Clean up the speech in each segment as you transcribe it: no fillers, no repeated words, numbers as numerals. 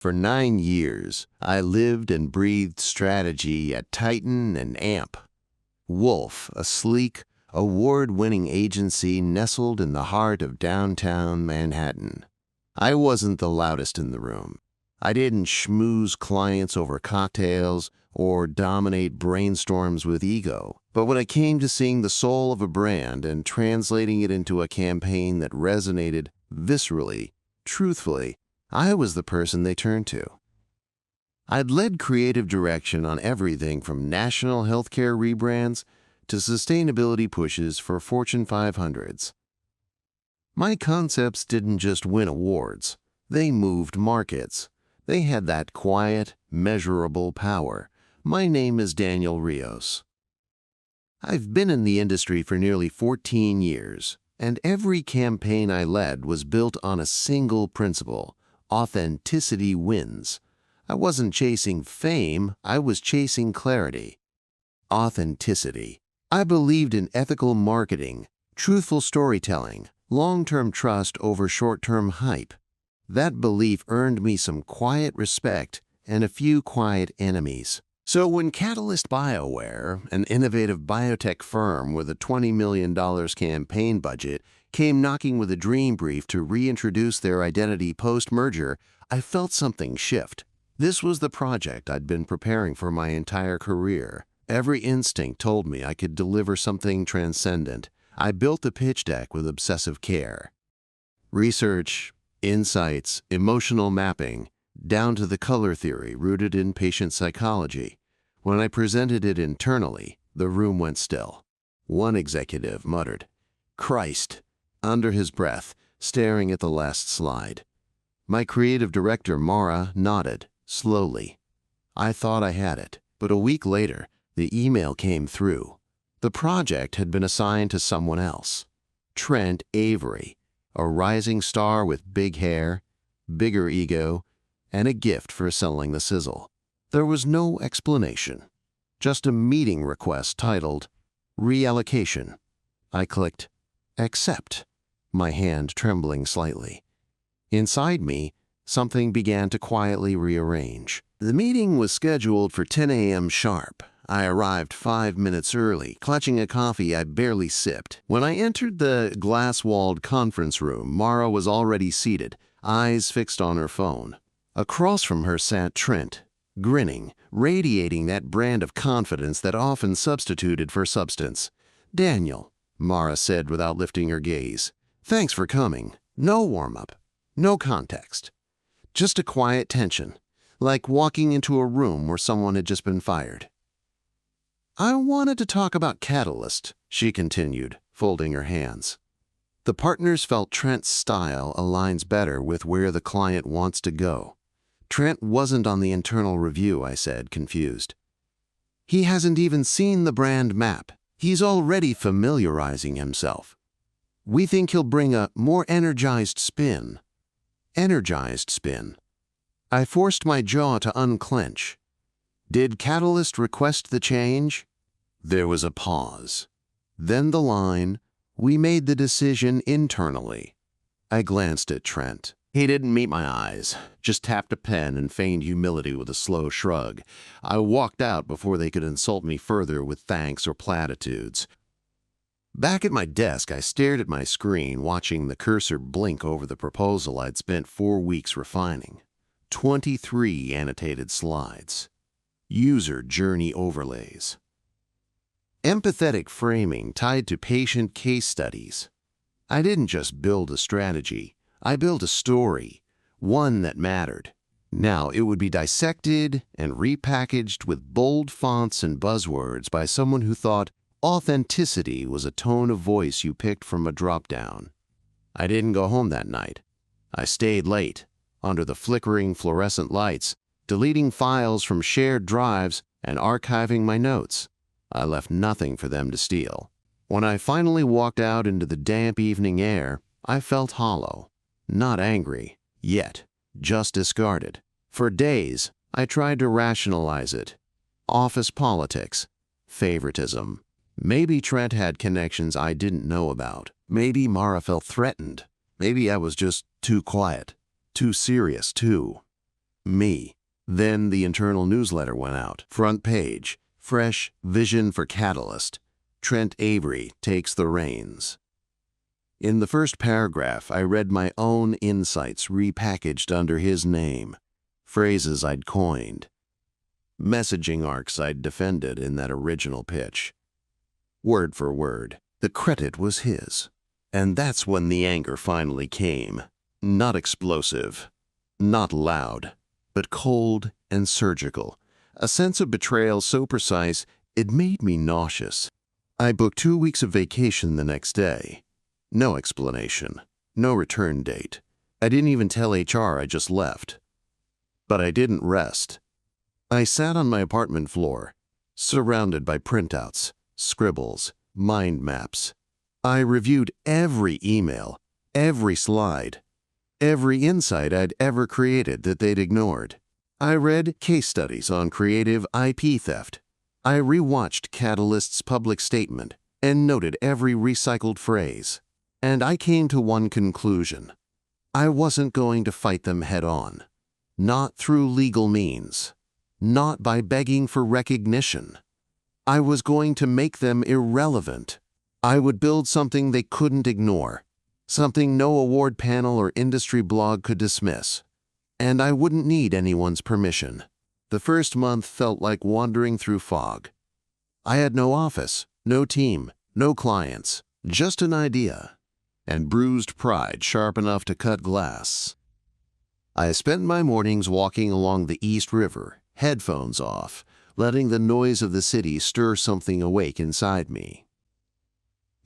For 9 years, I lived and breathed strategy at Titan and AMP. Wolf, a sleek, award-winning agency nestled in the heart of downtown Manhattan. I wasn't the loudest in the room. I didn't schmooze clients over cocktails or dominate brainstorms with ego. But when it came to seeing the soul of a brand and translating it into a campaign that resonated viscerally, truthfully, I was the person they turned to. I'd led creative direction on everything from national healthcare rebrands to sustainability pushes for Fortune 500s. My concepts didn't just win awards. They moved markets. They had that quiet, measurable power. My name is Daniel Rios. I've been in the industry for nearly 14 years, and every campaign I led was built on a single principle: authenticity wins. I wasn't chasing fame, I was chasing clarity. Authenticity. I believed in ethical marketing, truthful storytelling, long-term trust over short-term hype. That belief earned me some quiet respect and a few quiet enemies. So when Catalyst BioWare, an innovative biotech firm with a $20 million campaign budget, came knocking with a dream brief to reintroduce their identity post-merger, I felt something shift. This was the project I'd been preparing for my entire career. Every instinct told me I could deliver something transcendent. I built the pitch deck with obsessive care. Research, insights, emotional mapping, down to the color theory rooted in patient psychology. When I presented it internally, the room went still. One executive muttered, "Christ," under his breath, staring at the last slide. My creative director, Mara, nodded, slowly. I thought I had it, but a week later, the email came through. The project had been assigned to someone else. Trent Avery, a rising star with big hair, bigger ego, and a gift for selling the sizzle. There was no explanation, just a meeting request titled Reallocation. I clicked Accept, my hand trembling slightly. Inside me, something began to quietly rearrange. The meeting was scheduled for 10 a.m. sharp. I arrived 5 minutes early, clutching a coffee I barely sipped. When I entered the glass-walled conference room, Mara was already seated, eyes fixed on her phone. Across from her sat Trent, grinning, radiating that brand of confidence that often substituted for substance. "Daniel," Mara said without lifting her gaze, "thanks for coming. No warm-up, no context. Just a quiet tension, like walking into a room where someone had just been fired." "I wanted to talk about Catalyst," she continued, folding her hands. The partners felt Trent's style aligns better with where the client wants to go. "Trent wasn't on the internal review," I said, confused. "He hasn't even seen the brand map. He's already familiarizing himself. We think he'll bring a more energized spin." Energized spin. I forced my jaw to unclench. Did Catalyst request the change? There was a pause. Then the line, "We made the decision internally." I glanced at Trent. He didn't meet my eyes, just tapped a pen and feigned humility with a slow shrug. I walked out before they could insult me further with thanks or platitudes. Back at my desk, I stared at my screen, watching the cursor blink over the proposal I'd spent 4 weeks refining. 23 annotated slides. User journey overlays. Empathetic framing tied to patient case studies. I didn't just build a strategy. I built a story, one that mattered. Now it would be dissected and repackaged with bold fonts and buzzwords by someone who thought authenticity was a tone of voice you picked from a drop-down. I didn't go home that night. I stayed late, under the flickering fluorescent lights, deleting files from shared drives and archiving my notes. I left nothing for them to steal. When I finally walked out into the damp evening air, I felt hollow. Not angry, yet, just discarded. For days, I tried to rationalize it. Office politics, favoritism. Maybe Trent had connections I didn't know about. Maybe Mara felt threatened. Maybe I was just too quiet, too serious, too. Me. Then the internal newsletter went out. Front page. Fresh vision for Catalyst. Trent Avery takes the reins. In the first paragraph, I read my own insights repackaged under his name. Phrases I'd coined. Messaging arcs I'd defended in that original pitch. Word for word. The credit was his. And that's when the anger finally came. Not explosive. Not loud. But cold and surgical. A sense of betrayal so precise, it made me nauseous. I booked 2 weeks of vacation the next day. No explanation. No return date. I didn't even tell HR I just left. But I didn't rest. I sat on my apartment floor, surrounded by printouts, scribbles, mind maps. I reviewed every email, every slide, every insight I'd ever created that they'd ignored. I read case studies on creative IP theft. I rewatched Catalyst's public statement and noted every recycled phrase. And I came to one conclusion. I wasn't going to fight them head-on. Not through legal means. Not by begging for recognition. I was going to make them irrelevant. I would build something they couldn't ignore. Something no award panel or industry blog could dismiss. And I wouldn't need anyone's permission. The first month felt like wandering through fog. I had no office, no team, no clients, just an idea. And bruised pride sharp enough to cut glass. I spent my mornings walking along the East River, headphones off, letting the noise of the city stir something awake inside me.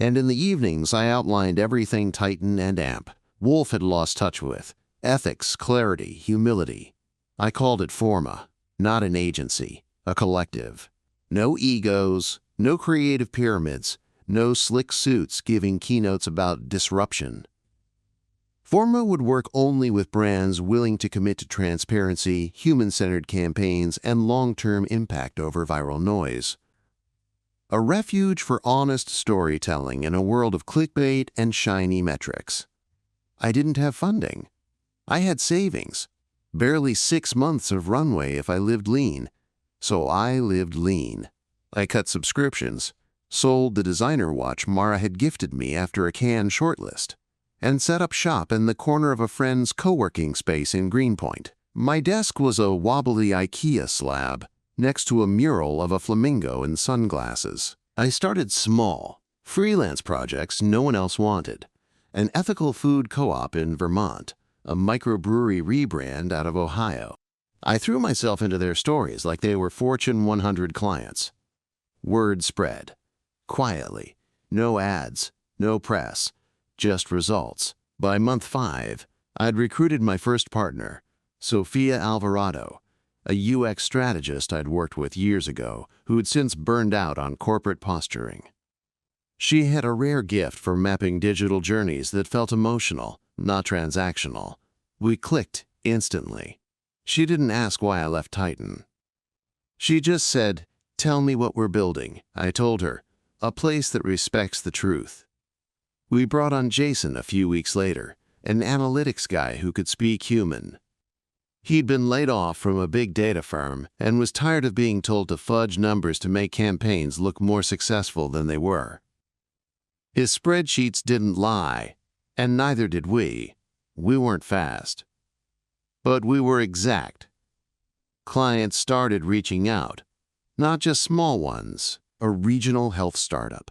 And in the evenings, I outlined everything Titan and AMP, Wolf had lost touch with: ethics, clarity, humility. I called it Forma, not an agency, a collective. No egos, no creative pyramids, no slick suits giving keynotes about disruption. Forma would work only with brands willing to commit to transparency, human-centered campaigns, and long-term impact over viral noise. A refuge for honest storytelling in a world of clickbait and shiny metrics. I didn't have funding. I had savings. Barely 6 months of runway if I lived lean. So I lived lean. I cut subscriptions, sold the designer watch Mara had gifted me after a Cannes shortlist, and set up shop in the corner of a friend's co-working space in Greenpoint. My desk was a wobbly IKEA slab next to a mural of a flamingo in sunglasses. I started small, freelance projects no one else wanted, an ethical food co-op in Vermont, a microbrewery rebrand out of Ohio. I threw myself into their stories like they were Fortune 100 clients. Word spread. Quietly. No ads, no press, just results. By month 5, I'd recruited my first partner, Sofia Alvarado, a UX strategist I'd worked with years ago who'd since burned out on corporate posturing. She had a rare gift for mapping digital journeys that felt emotional, not transactional. We clicked instantly. She didn't ask why I left Titan. She just said, "Tell me what we're building." I told her, "A place that respects the truth." We brought on Jason a few weeks later, an analytics guy who could speak human. He'd been laid off from a big data firm and was tired of being told to fudge numbers to make campaigns look more successful than they were. His spreadsheets didn't lie, and neither did we. We weren't fast. But we were exact. Clients started reaching out, not just small ones, a regional health startup,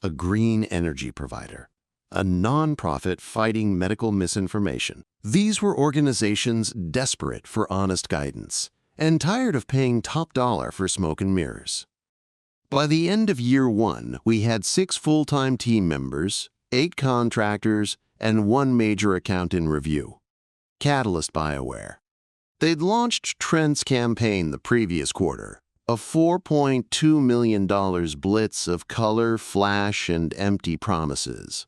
a green energy provider, a nonprofit fighting medical misinformation. These were organizations desperate for honest guidance and tired of paying top dollar for smoke and mirrors. By the end of year 1, we had 6 full-time team members, 8 contractors, and 1 major account in review. Catalyst BioWare. They'd launched Trent's campaign the previous quarter, a $4.2 million blitz of color, flash, and empty promises.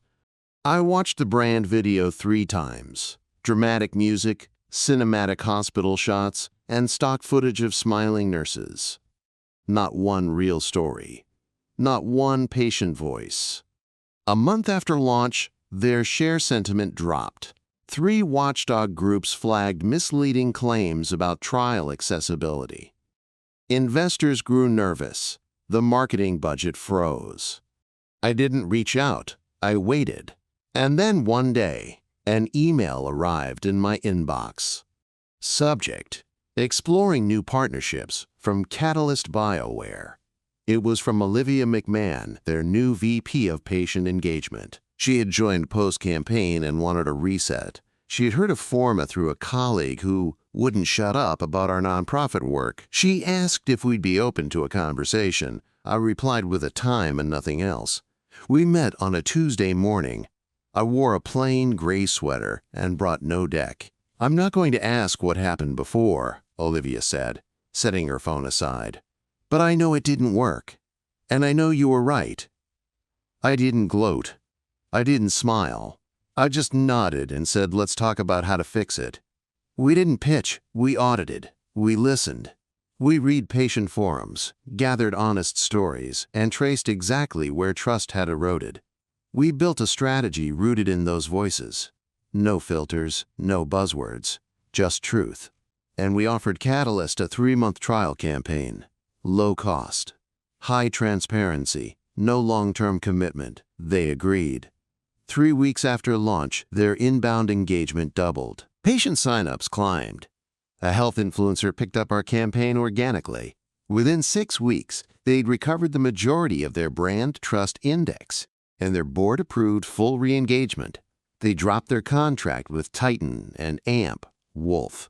I watched the brand video 3 times. Dramatic music, cinematic hospital shots, and stock footage of smiling nurses. Not one real story. Not one patient voice. A month after launch, their share sentiment dropped. 3 watchdog groups flagged misleading claims about trial accessibility. Investors grew nervous. The marketing budget froze. I didn't reach out. I waited. And then one day, an email arrived in my inbox. Subject: Exploring new partnerships from Catalyst BioWare. It was from Olivia McMahon, their new VP of Patient Engagement. She had joined post-campaign and wanted a reset. She had heard of Forma through a colleague who wouldn't shut up about our nonprofit work. She asked if we'd be open to a conversation. I replied with a time and nothing else. We met on a Tuesday morning. I wore a plain gray sweater and brought no deck. "I'm not going to ask what happened before," Olivia said, setting her phone aside. "But I know it didn't work. And I know you were right." I didn't gloat. I didn't smile. I just nodded and said, "Let's talk about how to fix it." We didn't pitch. We audited. We listened. We read patient forums, gathered honest stories, and traced exactly where trust had eroded. We built a strategy rooted in those voices. No filters, no buzzwords, just truth. And we offered Catalyst a 3-month trial campaign. Low cost, high transparency, no long-term commitment. They agreed. 3 weeks after launch, their inbound engagement doubled. Patient signups climbed. A health influencer picked up our campaign organically. Within 6 weeks, they'd recovered the majority of their brand trust index, and their board-approved full re-engagement. They dropped their contract with Titan and AMP, Wolf.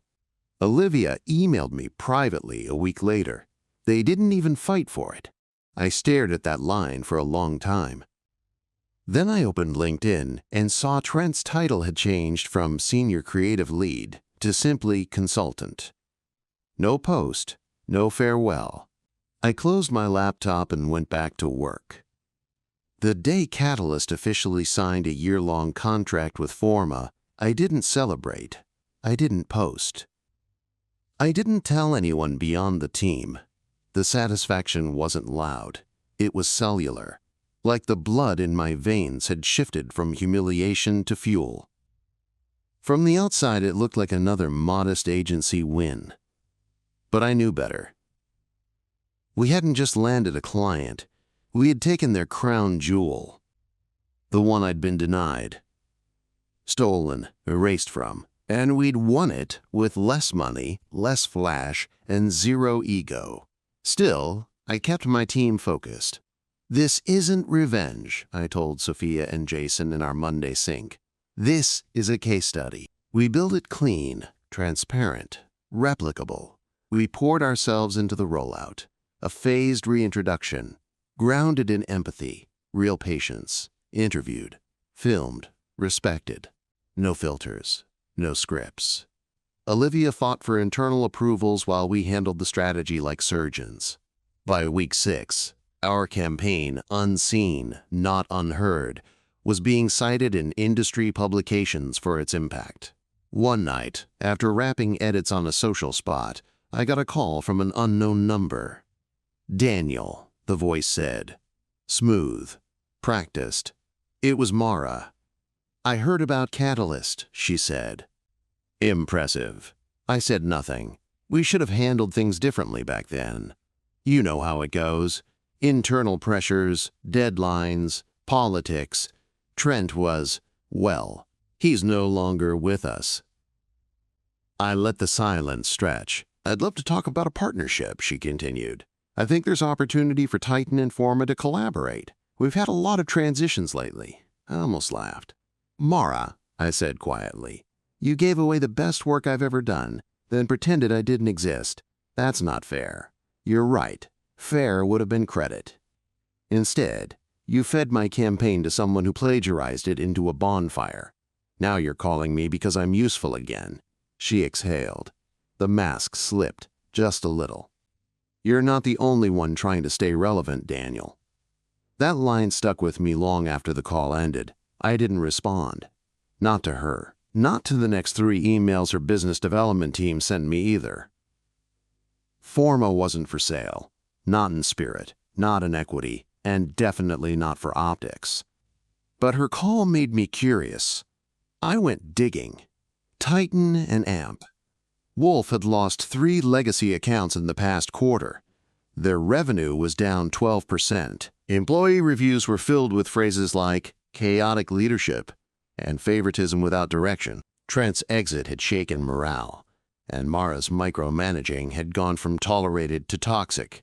Olivia emailed me privately a week later. They didn't even fight for it. I stared at that line for a long time. Then I opened LinkedIn and saw Trent's title had changed from Senior Creative Lead to simply Consultant. No post, no farewell. I closed my laptop and went back to work. The day Catalyst officially signed a year-long contract with Forma, I didn't celebrate. I didn't post. I didn't tell anyone beyond the team. The satisfaction wasn't loud. It was cellular, like the blood in my veins had shifted from humiliation to fuel. From the outside, it looked like another modest agency win. But I knew better. We hadn't just landed a client. We had taken their crown jewel, the one I'd been denied, stolen, erased from, and we'd won it with less money, less flash, and zero ego. Still, I kept my team focused. "This isn't revenge," I told Sophia and Jason in our Monday sync. "This is a case study. We built it clean, transparent, replicable. We poured ourselves into the rollout, a phased reintroduction, grounded in empathy, real patience, interviewed, filmed, respected. No filters, no scripts." Olivia fought for internal approvals while we handled the strategy like surgeons. By week 6, our campaign, unseen, not unheard, was being cited in industry publications for its impact. One night, after wrapping edits on a social spot, I got a call from an unknown number. "Daniel," the voice said. Smooth. Practiced. It was Mara. "I heard about Catalyst," she said. Impressive. I said nothing. We should have handled things differently back then. You know how it goes. Internal pressures, deadlines, politics. Trent was, well, he's no longer with us. I let the silence stretch. "I'd love to talk about a partnership," she continued. "I think there's opportunity for Titan and Forma to collaborate. We've had a lot of transitions lately." I almost laughed. "Mara," I said quietly, "you gave away the best work I've ever done, then pretended I didn't exist. That's not fair." "You're right. Fair would have been credit. Instead, you fed my campaign to someone who plagiarized it into a bonfire. Now you're calling me because I'm useful again." She exhaled. The mask slipped, just a little. "You're not the only one trying to stay relevant, Daniel." That line stuck with me long after the call ended. I didn't respond. Not to her. Not to the next 3 emails her business development team sent me either. Forma wasn't for sale. Not in spirit, not in equity, and definitely not for optics. But her call made me curious. I went digging. Titan and AMP. Wolf had lost 3 legacy accounts in the past quarter. Their revenue was down 12%. Employee reviews were filled with phrases like chaotic leadership and favoritism without direction. Trent's exit had shaken morale, and Mara's micromanaging had gone from tolerated to toxic.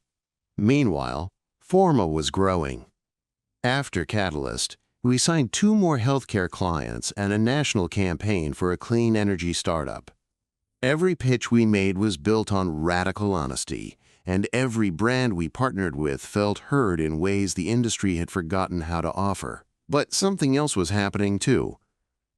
Meanwhile, Forma was growing. After Catalyst, we signed 2 more healthcare clients and a national campaign for a clean energy startup. Every pitch we made was built on radical honesty, and every brand we partnered with felt heard in ways the industry had forgotten how to offer. But something else was happening too.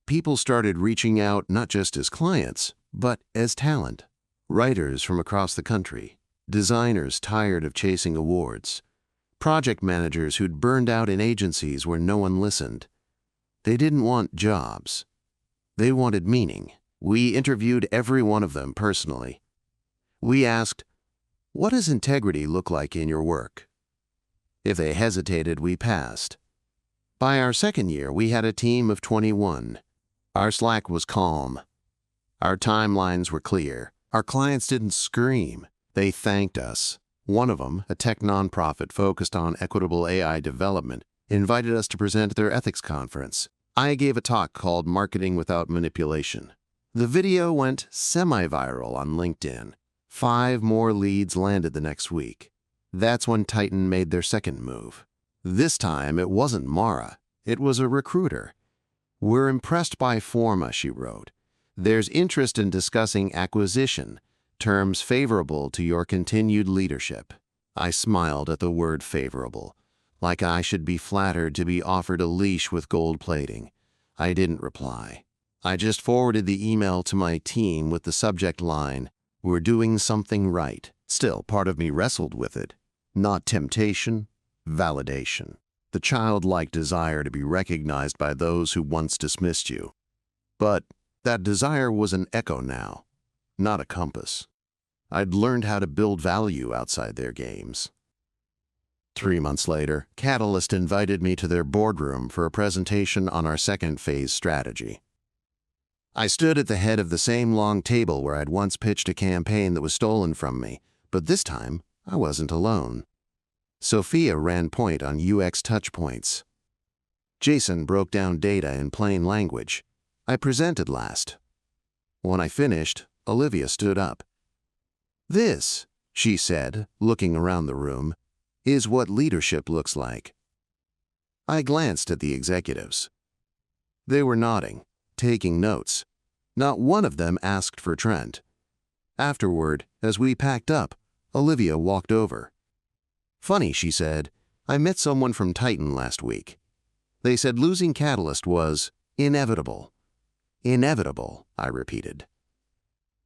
People started reaching out not just as clients, but as talent. Writers from across the country, designers tired of chasing awards, project managers who'd burned out in agencies where no one listened. They didn't want jobs. They wanted meaning. We interviewed every one of them personally. We asked, "What does integrity look like in your work?" If they hesitated, we passed. By our second year, we had a team of 21. Our Slack was calm. Our timelines were clear. Our clients didn't scream. They thanked us. One of them, a tech nonprofit focused on equitable AI development, invited us to present at their ethics conference. I gave a talk called Marketing Without Manipulation. The video went semi-viral on LinkedIn. 5 more leads landed the next week. That's when Titan made their second move. This time, it wasn't Mara. It was a recruiter. "We're impressed by Forma," she wrote. "There's interest in discussing acquisition, terms favorable to your continued leadership." I smiled at the word favorable, like I should be flattered to be offered a leash with gold plating. I didn't reply. I just forwarded the email to my team with the subject line, "We're doing something right." Still, part of me wrestled with it. Not temptation, validation. The childlike desire to be recognized by those who once dismissed you. But that desire was an echo now, not a compass. I'd learned how to build value outside their games. 3 months later, Catalyst invited me to their boardroom for a presentation on our second phase strategy. I stood at the head of the same long table where I'd once pitched a campaign that was stolen from me, but this time I wasn't alone. Sophia ran point on UX touchpoints. Jason broke down data in plain language. I presented last. When I finished, Olivia stood up. "This," she said, looking around the room, "is what leadership looks like." I glanced at the executives. They were nodding, taking notes. Not one of them asked for Trent. Afterward, as we packed up, Olivia walked over. "Funny," she said, "I met someone from Titan last week. They said losing Catalyst was inevitable." "Inevitable," I repeated.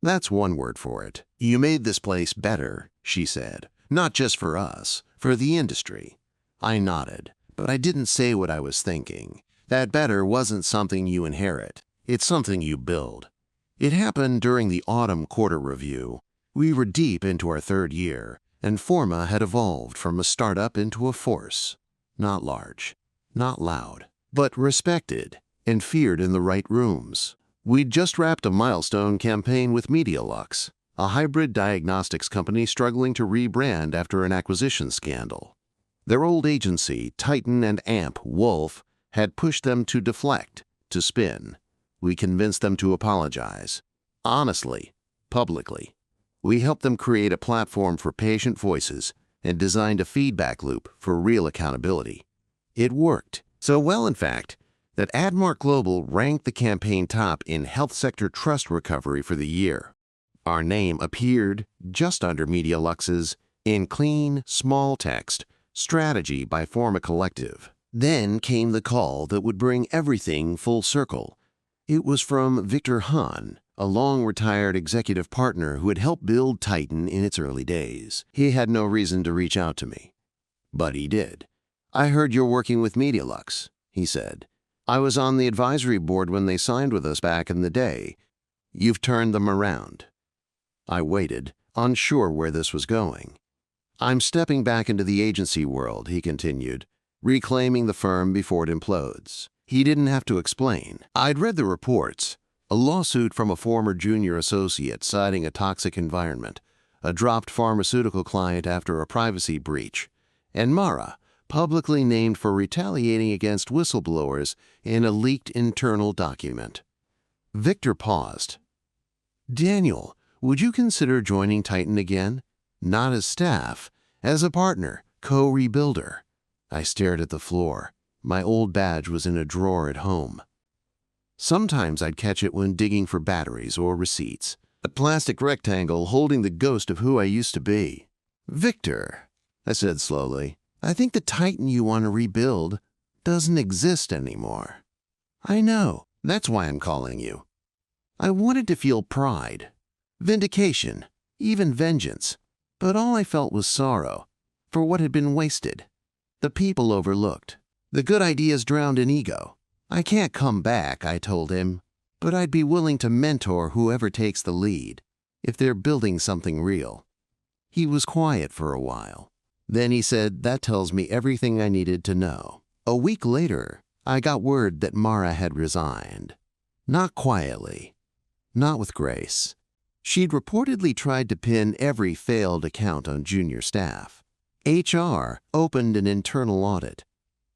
"That's one word for it. You made this place better," she said. "Not just for us, for the industry." I nodded, but I didn't say what I was thinking. That better wasn't something you inherit. It's something you build. It happened during the autumn quarter review. We were deep into our 3rd year, and Forma had evolved from a startup into a force. Not large, not loud, but respected and feared in the right rooms. We'd just wrapped a milestone campaign with MediaLux, a hybrid diagnostics company struggling to rebrand after an acquisition scandal. Their old agency, Titan and AMP Wolf, had pushed them to deflect, to spin. We convinced them to apologize. Honestly, publicly. We helped them create a platform for patient voices and designed a feedback loop for real accountability. It worked. So well, in fact, that AdMark Global ranked the campaign top in health sector trust recovery for the year. Our name appeared just under MediaLux's in clean, small text, strategy by Forma Collective. Then came the call that would bring everything full circle. It was from Victor Hahn, a long-retired executive partner who had helped build Titan in its early days. He had no reason to reach out to me, but he did. "I heard you're working with MediaLux," he said. "I was on the advisory board when they signed with us back in the day. You've turned them around." I waited, unsure where this was going. "I'm stepping back into the agency world," he continued, "reclaiming the firm before it implodes. He didn't have to explain. I'd read the reports. A lawsuit from a former junior associate citing a toxic environment, a dropped pharmaceutical client after a privacy breach, and Mara, publicly named for retaliating against whistleblowers in a leaked internal document. Victor paused. "Daniel, would you consider joining Titan again? Not as staff, as a partner, co-rebuilder." I stared at the floor. My old badge was in a drawer at home. Sometimes I'd catch it when digging for batteries or receipts. A plastic rectangle holding the ghost of who I used to be. "Victor," I said slowly, "I think the Titan you want to rebuild doesn't exist anymore." "I know. That's why I'm calling you." I wanted to feel pride, vindication, even vengeance, but all I felt was sorrow for what had been wasted, the people overlooked, the good ideas drowned in ego. "I can't come back," I told him, "but I'd be willing to mentor whoever takes the lead, if they're building something real." He was quiet for a while. Then he said, "That tells me everything I needed to know." A week later, I got word that Mara had resigned. Not quietly, not with grace. She'd reportedly tried to pin every failed account on junior staff. HR opened an internal audit.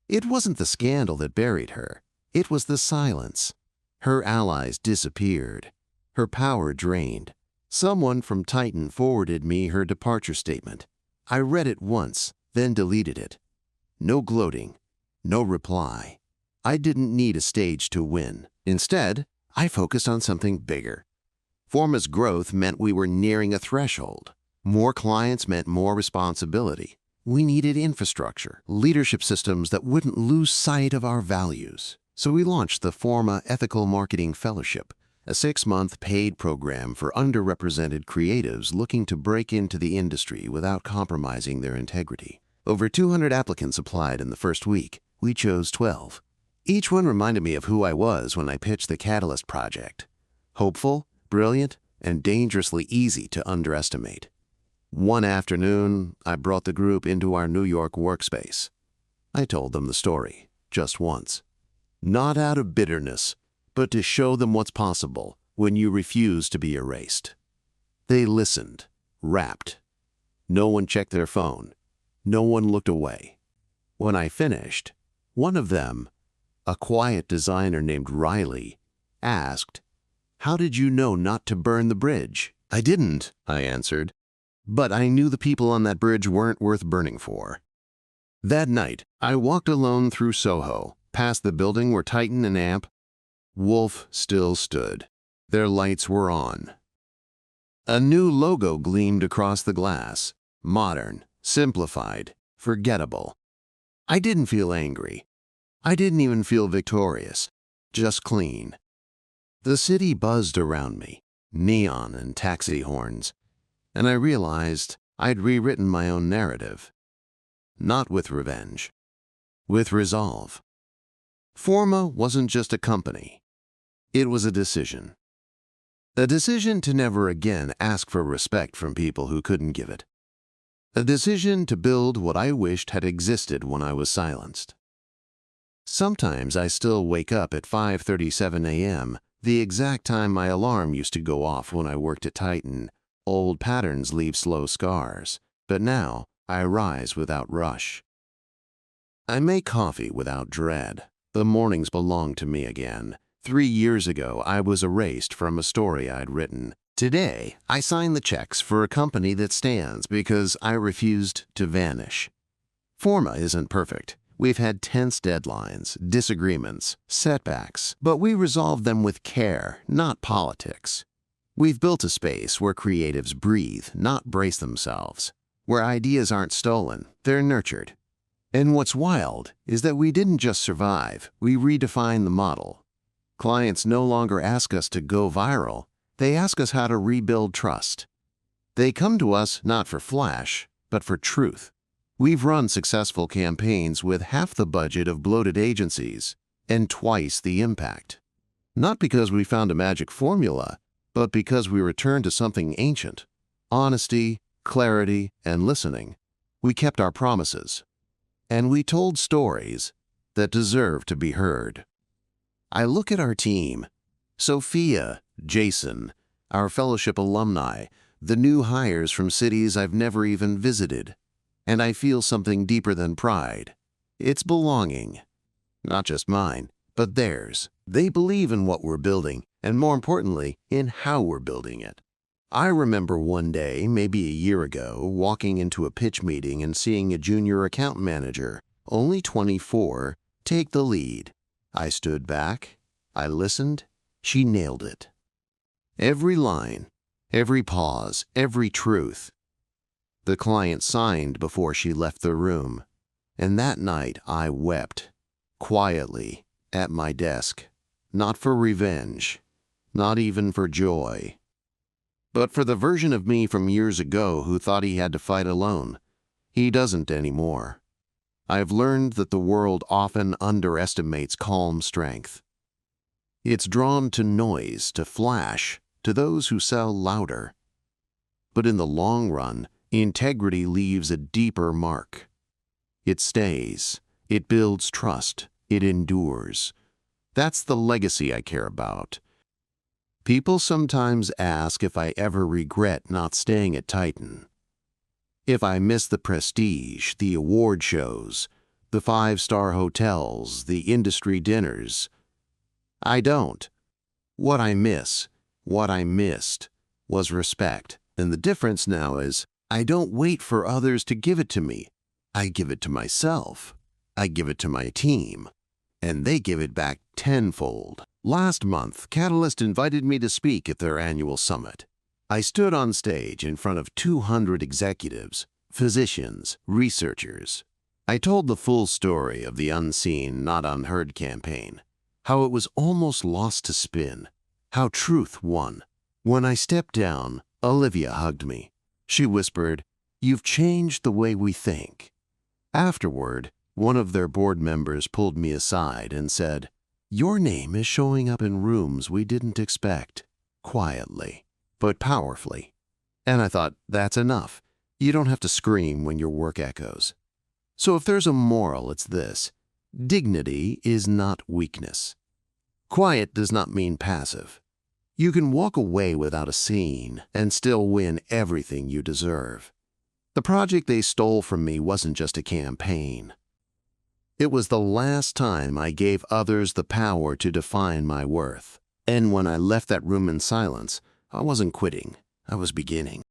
It wasn't the scandal that buried her. It was the silence. Her allies disappeared. Her power drained. Someone from Titan forwarded me her departure statement. I read it once, then deleted it. No gloating. No reply. I didn't need a stage to win. Instead, I focused on something bigger. Forma's growth meant we were nearing a threshold. More clients meant more responsibility. We needed infrastructure, leadership systems that wouldn't lose sight of our values. So we launched the Forma Ethical Marketing Fellowship, a 6-month paid program for underrepresented creatives looking to break into the industry without compromising their integrity. Over 200 applicants applied in the first week. We chose 12. Each one reminded me of who I was when I pitched the Catalyst project. Hopeful, brilliant, and dangerously easy to underestimate. One afternoon, I brought the group into our New York workspace. I told them the story, just once. Not out of bitterness, but to show them what's possible when you refuse to be erased. They listened, rapt. No one checked their phone. No one looked away. When I finished, one of them, a quiet designer named Riley, asked, "How did you know not to burn the bridge?" "I didn't," I answered, "but I knew the people on that bridge weren't worth burning for." That night, I walked alone through Soho, past the building where Titan and AMP, Wolf still stood. Their lights were on. A new logo gleamed across the glass, modern, simplified, forgettable. I didn't feel angry. I didn't even feel victorious, just clean. The city buzzed around me, neon and taxi horns, and I realized I'd rewritten my own narrative. Not with revenge, with resolve. Forma wasn't just a company. It was a decision. A decision to never again ask for respect from people who couldn't give it. A decision to build what I wished had existed when I was silenced. Sometimes I still wake up at 5:37 a.m., the exact time my alarm used to go off when I worked at Titan. Old patterns leave slow scars, but now I rise without rush. I make coffee without dread. The mornings belong to me again. 3 years ago, I was erased from a story I'd written. Today, I sign the checks for a company that stands because I refused to vanish. Forma isn't perfect. We've had tense deadlines, disagreements, setbacks, but we resolve them with care, not politics. We've built a space where creatives breathe, not brace themselves, where ideas aren't stolen, they're nurtured. And what's wild is that we didn't just survive, we redefined the model. Clients no longer ask us to go viral, they ask us how to rebuild trust. They come to us not for flash, but for truth. We've run successful campaigns with half the budget of bloated agencies and twice the impact. Not because we found a magic formula, but because we returned to something ancient. Honesty, clarity, and listening. We kept our promises. And we told stories that deserve to be heard. I look at our team. Sophia, Jason, our fellowship alumni, the new hires from cities I've never even visited. And I feel something deeper than pride. It's belonging. Not just mine, but theirs. They believe in what we're building, and more importantly, in how we're building it. I remember one day, maybe a year ago, walking into a pitch meeting and seeing a junior account manager, only 24, take the lead. I stood back, I listened, she nailed it. Every line, every pause, every truth. The client signed before she left the room, and that night I wept, quietly, at my desk, not for revenge, not even for joy, but for the version of me from years ago who thought he had to fight alone. He doesn't anymore. I've learned that the world often underestimates calm strength. It's drawn to noise, to flash, to those who sell louder. But in the long run, integrity leaves a deeper mark. It stays, it builds trust, it endures. That's the legacy I care about. People sometimes ask if I ever regret not staying at Titan. If I miss the prestige, the award shows, the five-star hotels, the industry dinners. I don't. What I missed, was respect. And the difference now is, I don't wait for others to give it to me. I give it to myself. I give it to my team. And they give it back tenfold. Last month, Catalyst invited me to speak at their annual summit. I stood on stage in front of 200 executives, physicians, researchers. I told the full story of the Unseen, Not Unheard campaign, how it was almost lost to spin, how truth won. When I stepped down, Olivia hugged me. She whispered, "You've changed the way we think." Afterward, one of their board members pulled me aside and said, "Your name is showing up in rooms we didn't expect," quietly, but powerfully. And I thought, that's enough. You don't have to scream when your work echoes. So if there's a moral, it's this: dignity is not weakness. Quiet does not mean passive. You can walk away without a scene and still win everything you deserve. The project they stole from me wasn't just a campaign. It was the last time I gave others the power to define my worth. And when I left that room in silence, I wasn't quitting, I was beginning.